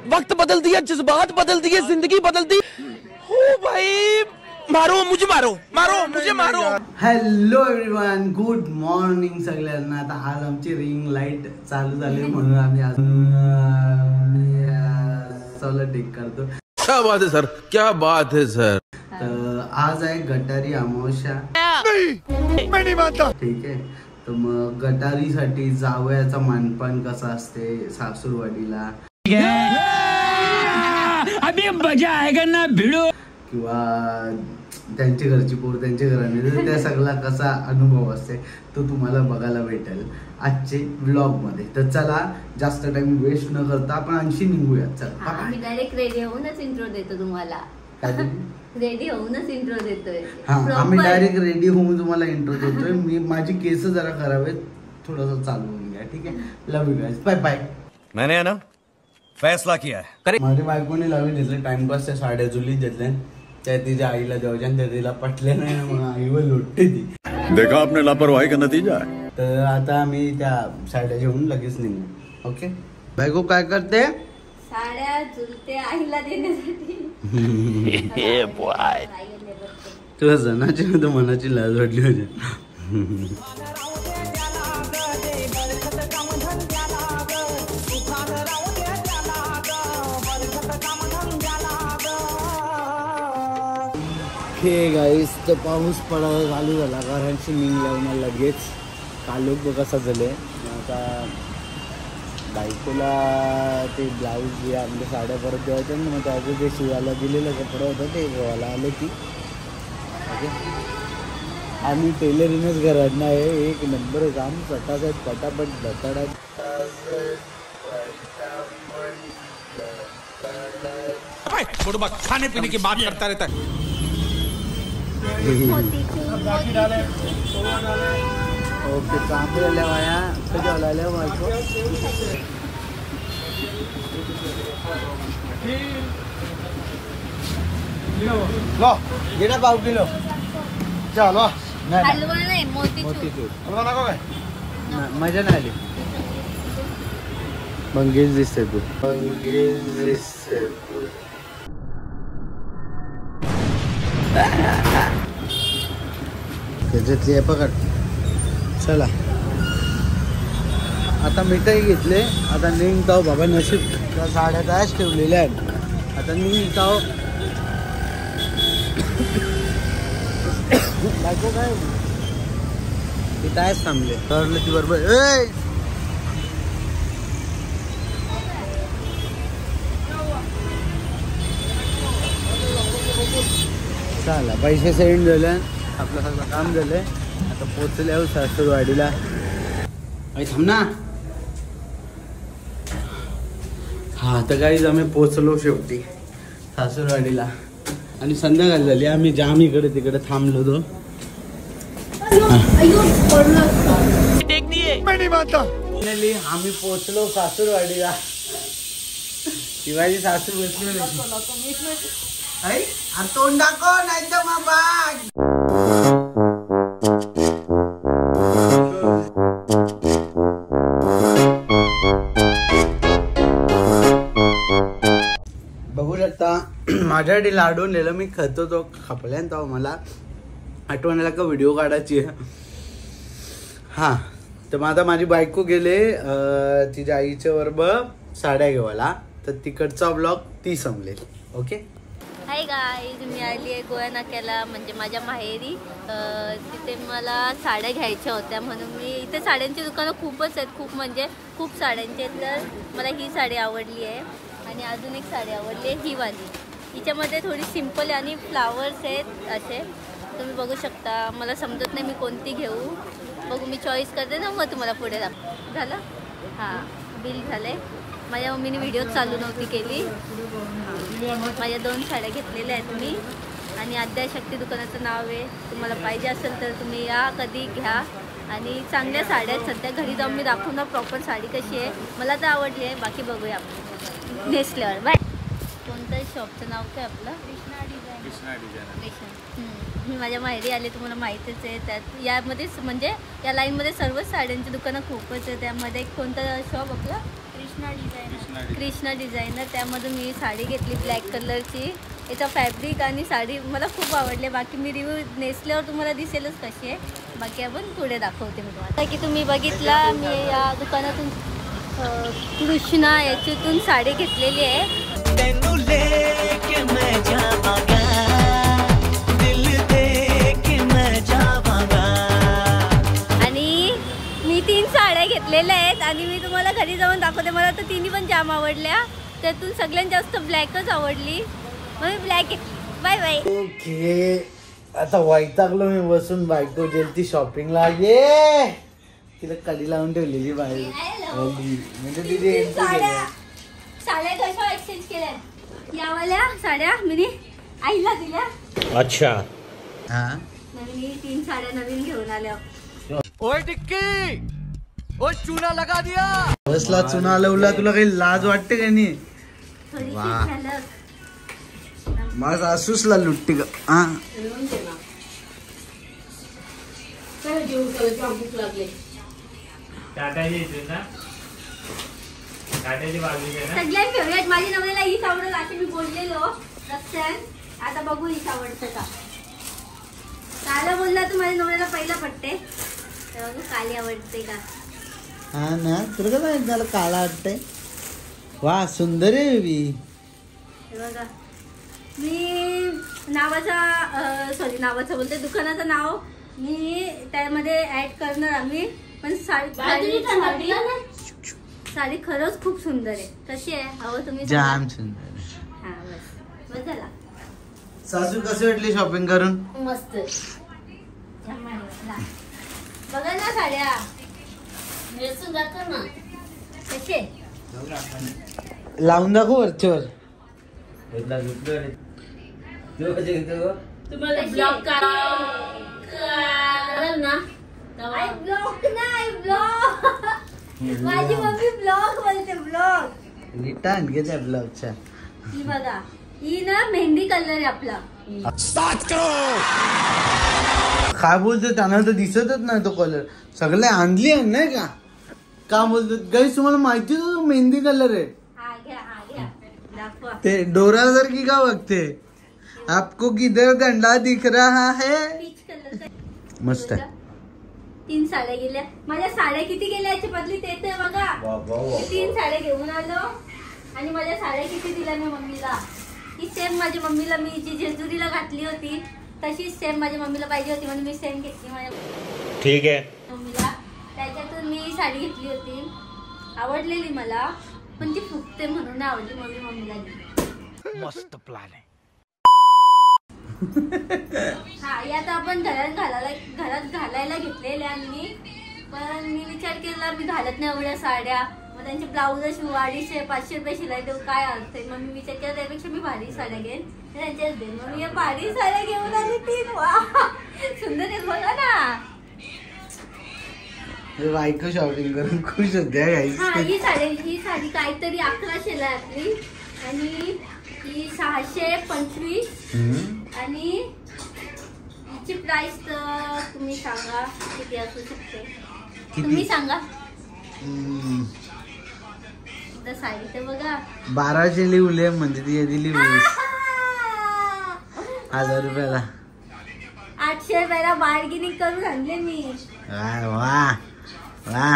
वक्त बदल दिया, जज्बात बदल दिए, जिंदगी बदल दी। हो भाई, मारो मुझे, मारो मारो मुझे, मारो। हॅलो एव्हरीवन, गुड मॉर्निंग सगळ्यांना। आता आज आमची रिंग लाईट चालू झाली म्हणून आम्ही आज सोलर टेक करतो। क्या बात है सर, क्या बात है सर। तर आज आहे गटारी अमावस्या। नहीं, मैं नहीं मानता। ठीक आहे, तर मग गटारीसाठी जावयाचा मानपान कसा असते सासूरवाडीला, अभी मजा आएगा ना भिडो, किंवा त्यांची घरची पोर त्यांच्या घराने, त्या सगळा कसा अनुभव असते तो तुम्हाला बघायला भेटेल आजचे व्लॉग मध्ये। तर चला जास्त टाइम वेस्ट न करता आपण अंशी निघूया। चला आम्ही डायरेक्ट रेडी होऊनच इंट्रो देतो तुम्हाला। रेडी होऊनच इंट्रो देतोय। आम्ही डायरेक्ट रेडी होऊन तुम्हाला इंट्रो देतोय। मी माझी केस जरा खराब आहेत, थोडंसं चालू होऊन घ्या। ठीक आहे, लव यू गाइस, बाय बाय। मैंने है ना फैसला किया है। माझ्या बायकोने लावून घेतले टाइमपासच्या साड्या जुलीत घेतल्या, त्या तिच्या आईला द्यायच्या, त्या तिला पटले नाही म्हणून आईवर लुटते ती। देखा आपने लापरवाही का नतीजा है। तर आता आम्ही त्या साड्या घेऊन लगेच निघू। ओके, बायको काय करते? साड्या झुलते आईला देण्यासाठी। तुला जनाची तर मनाची लाज वाटली होती। हे गाईस, तर पाऊस पडायला चालू झाला कारण स्विमिंग लावून लगेच कालोख बघ कसा झाले। आता बायकोला ते ब्लाऊज जे आपल्या साड्या परत द्यायचे ना, मग त्याचं जे शिवायला दिलेलं कपडं होतं ते घ्यायला आलं की। ओके, आम्ही टेलरिंगच घरात नाही, एक नंबर काम पटापट पटापट बटाडत। खाने पीने की बात करता रहता है। ओके, चांगली आल्या वाया कधी आल्या बायको। लो गेला पाव किलो चलो। हलवा नाही, मोतीचूर। हलवा नको काय, मजा नाही आली। मंगेश दिसते तू, मंगेश दिसते तू। त्याच्यातली आहे पकड। चला आता मिठाई घेतले, आता निघताव बाबा। नशीब त्या साड्या त्याच ठेवलेल्या आहेत, आता निघताव। बायको काय ती कायच थांबले, ठरलं ती बरोबर। चला पैसे सेंड झाले, आपलं सगळं काम झालंय। आता पोचले सासूरवाडीला। थांब ना। हा, तर गाईज आम्ही पोचलो शेवटी सासूरवाडीला, आणि संध्याकाळ झाली। आम्ही जाम इकडे तिकडे थांबलो होतो। फायनली आम्ही पोचलो सासूरवाडीला। शिवाजी सासू बसली तोंड दाखव नाही तर मग बघू शकता माझ्यासाठी लाडून नेलं। मी खातो तो खपल्यान, तो मला आठवणीला का व्हिडिओ काढायची आहे। हा, तर मग आता माझी बायको गेले तिच्या आईच्या बरोबर साड्या घेवायला, तर तिकडचा ब्लॉग ती संपलेल। ओके, हाय गाईज, मी आली आहे गोवा नाक्याला, म्हणजे माझ्या माहेरी। तिथे मला साड्या घ्यायच्या होत्या म्हणून मी इथे साड्यांची दुकानं खूपच आहेत, खूप म्हणजे खूप साड्यांची आहेत। तर मला ही साडी आवडली आहे आणि अजून एक साडी आवडली आहे, ही वाली। हिच्यामध्ये थोडी सिंपल आणि फ्लावर्स आहेत असे, तुम्ही बघू शकता। मला समजत नाही मी कोणती घेऊ, बघू मी चॉईस करते ना, मग तुम्हाला पुढे दाखव। झालं? हां, बिल झालं आहे। माझ्या मम्मीने व्हिडिओ चालू नव्हती केली। माझ्या 2 साड्या घेतलेल्या आहेत मी, आणि आद्याशक्ती दुकानाचं नाव आहे। तुम्हाला पाहिजे असेल तर तुम्ही या, कधी घ्या, आणि चांगल्या साड्या आहेत। सध्या घरी जाऊन मी दाखवून ना प्रॉपर साडी कशी आहे, मला तर आवडली आहे। बाकी बघूया आपण नेसल्यावर। बाय। कोणतं शॉपचं नाव काय आपलं? कृष्णा डिझायनर। मी माझ्या माहेरी आले, तुम्हाला माहितीच आहे। त्यात यामध्येच म्हणजे या लाईनमध्ये सर्वच साड्यांची दुकानं खूपच आहे। त्यामध्ये कोणतं शॉप आपलं? कृष्णा डिझायनर त्यामधून मी साडी घेतली ब्लॅक कलरची. याचा फॅब्रिक आणि साडी मला खूप आवडले. बाकी मी रिव्ह्यू नेसल्यावर तुम्हाला दिसेलच कशी आहे. बाकी आपण पुढे दाखवते मी तुम्हाला. की तुम्ही बघितला मी या दुकानातून कृष्णा याच्यातून साडी घेतलेली आहे. आणि मी 3 साड्या घेतलेल्या आहेत आणि मी तुम्हाला घरी जाऊन दाखवते. मला तर तिन्ही पण जाम आवडल्या. त्यातून सगळ्यात जास्त ब्लॅकच आवडली मग मी ब्लॅक घेतली. Bye bye. ओके आता वैतागलो मी बसून. बायको गेलती शॉपिंगला. ये तिला कडी लावून ठेवलेली बाहेर म्हणजे तिथे साड्या कशा एक्सचेंज केल्या. यावाल्या साड्या मी आईला दिल्या. अच्छा. हा नवीन 3 साड्या नवीन घेऊन आल्या. ओए टिक्की, ओए चूना लगा दिया. बसला चुना लावला. तुला काही लाज वाटते का नाही. थोडीशी वाह. झलक. माझा असूसला लुट्टी का. हा सगळ्यात फेवरेट माझी नवऱ्याला हीच आवडत असे मी बोललेलो रस्त्यात. आता बघू हीच आवडतं का. काला बोलला तू माझ्या नवऱ्याला पहिला पटते तर बघू काली आवडते का. हा ना तुला काय झालं काळा वाटतंय. वा सुंदर आहे बेबी. हे बघा मी नावाचं बोलते दुकानाचं नाव मी त्यामध्ये ऍड करणार आम्ही. पण साडी खरंच खूप सुंदर आहे. कशी आहे हवं तुम्ही जाम सुंदर. हा बस झाला. सासू कशी वाटली शॉपिंग करून. मस्त बघा ना साड्या नेसून जातो ना कसे लावून दाखव वरच्यावर. तुम्हाला ब्लॉक कराल ना. ब्लॉक नाही ब्लॉक. माझी मम्मी ब्लॉक बोलते ब्लॉक. नीटा आणखी त्या ब्लाउजच्या. ही बघा ही ना मेहंदी कलर आहे आपला. काय बोलतो त्यांना तर दिसतच नाही तो कलर. सगळे आणली आहे नाही का. का बोलतो गाईस तुम्हाला माहिती तो मेहंदी कलर आहे. हा घ्या दाखवा. ते डोरासारखी का बघते. आपको किधर दंडा दिख रहा है. पीच कलर मस्त आहे. 3 साड्या गेल्या. माझ्या साड्या किती गेल्या याची बदली ते तर बघा. 3 साड्या घेऊन आलो आणि माझ्या साड्या किती दिल्या मी मम्मीला. ही सेम माझ्या मम्मीला मी जी जेजुरीला घातली होती तशीच सेम माझ्या मम्मीला पाहिजे होती म्हणून मी सेम घेतली माझ्या ठीक आहे मम्मीला. त्याच्यातून मी साडी घेतली होती आवडलेली मला पण ती फुगते म्हणून नाही आवडली म्हणून मम्मीला दिली. मस्त प्लॅन आहे. हा आता आपण घरात घालायला घेतलेल्या मी. पण मी विचार केला मी घालत नाही एवढ्या साड्या. मग त्यांचे ब्लाऊज 250-500 रुपये शिलाई देऊ काय अर्थ आहे. मग मी विचार केला त्यापेक्षा मी भारी साड्या घेईन त्यांच्याच देईन. मग मी या भारी साड्या घेऊन आली 3. वा सुंदर आहे बघा ना. बायको शॉपिंग करून खुश होते. हा ही साडी काहीतरी 1100 ला आपली आणि ही 625 आणि हिची प्राइस तर तुम्ही सांगा किती असू शकते. तुम्ही सांगा. साडी तर बघा 1200 लिहले म्हणजे ती दिली 1000 रुपयाला. 800 रुपयाला बार्गेनिंग करून आणले मी. वा वा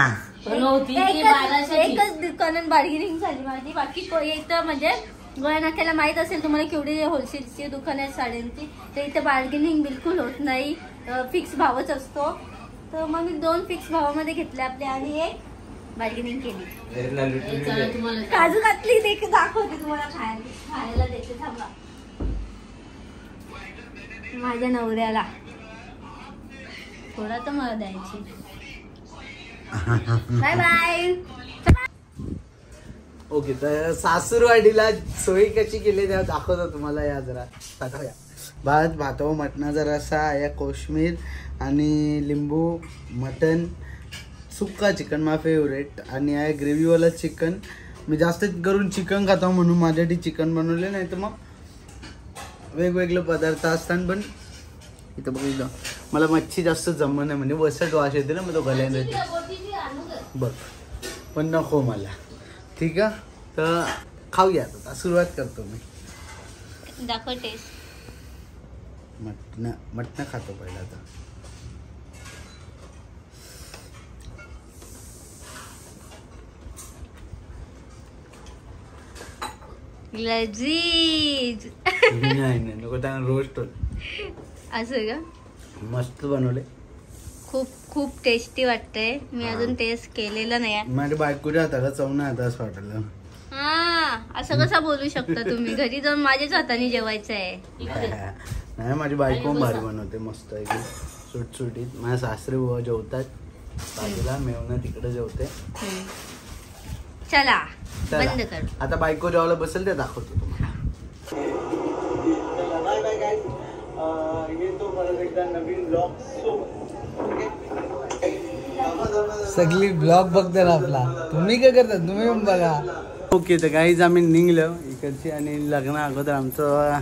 एकच दुकानात बार्गेनिंग झाली माझी. बाकी इथं म्हणजे गोव्या नाक्याला माहित असेल तुम्हाला केवढी होलसेलची दुकान आहेत साड्यांची. तर इथे बार्गेनिंग बिलकुल होत नाही. फिक्स भावच असतो. तर मग मी 2 फिक्स भावामध्ये घेतले आपले आणि 1 बार्गेनिंग केली. काजू घातली दाखवते तुम्हाला खायला देते. थांबा माझ्या नवऱ्याला थोडा तर मला द्यायची. Bye bye. ओके तर सासूरवाडीला सोयी कशी केली तेव्हा दाखवतो तुम्हाला. या जरा दाखवूया. भातो मटणाचा रस्सा या कोशिंबीर आणि लिंबू मटन सुक्का चिकन माझा फेवरेट आणि आहे ग्रेव्हीवाला चिकन. मी जास्त करून चिकन खातो म्हणून माझ्यासाठी चिकन बनवले. नाही तर मग वेगवेगळे पदार्थ असतात. पण इथं बघितलं मला मच्छी जास्त जमत नाही म्हणजे वसट वास येते ना मग तो गल्याने बघ. पण नको मला ठीक आहे, तर खाऊया आता. सुरुवात करतो मी. दाखव टेस्ट. मटण खातो पहिला आता. लजीज. नाही नको, त्यांना रोस्ट होत. असं का? मस्त बनवले. खूप खूप टेस्टी वाटतंय. मी अजून टेस्ट केलेलं नाही. माझ्या बायकोच्या हाताला चव नाही आता असं वाटलं. हा, असं कसं बोलू शकता तुम्ही? घरी जाऊन माझ्याच हाताने जेवायचं आहे. नाही, माझी बायको भारी बनवते, मस्त आहे सुटसुटीत. माझ्या सासरे बुवा जेवतात बाजूला, मेवणं तिकडे जेवते. चला चला. बंद कर. आता बायको जेवायला बसेल ते दाखवतो तुम्हाला. सगळी ब्लॉग बघतात आपला. तुम्ही काय करता? तुम्ही पण बघा. ओके, तर काहीच आम्ही निघलो इकडची. आणि लग्न अगोदर आमचं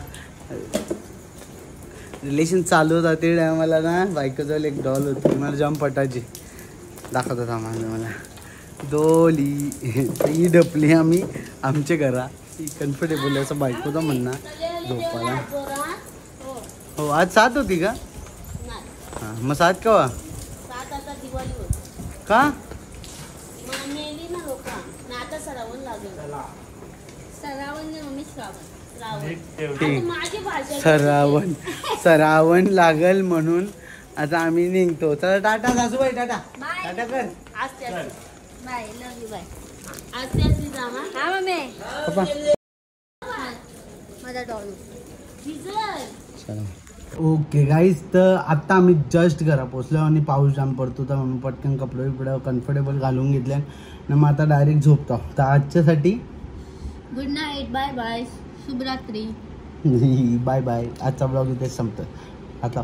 रिलेशन चालू होता ते टायमाला ना बायकोजवळ एक डॉल होती, मला जाम पटायची. दाखवत होता मला डोली. ही डपली आम्ही आमच्या घरा. कम्फर्टेबल असं बायकोचं म्हणणं झोपायला. हो, आज 7 होती का? हां, मग 7 केव्हा? का? सरावण लागल म्हणून आता आम्ही निघतो. चला टाटा सासूबाई, टाटा. टाटा कर. Bye, love you, bye. हा मम्मी, पप्पा. माझा डॉल. ओके गाईज, तर आता आम्ही जस्ट घरा पोचलो आणि पाऊस जाम पडतो तर म्हणून पटकन कपडे बिपडे कम्फर्टेबल घालून घेतले आणि मग आता डायरेक्ट झोपतो. तर आजच्यासाठी गुड नाईट, बाय बाय, शुभरात्री. Bye bye. आजचा ब्लॉग इथेच संपतो आता.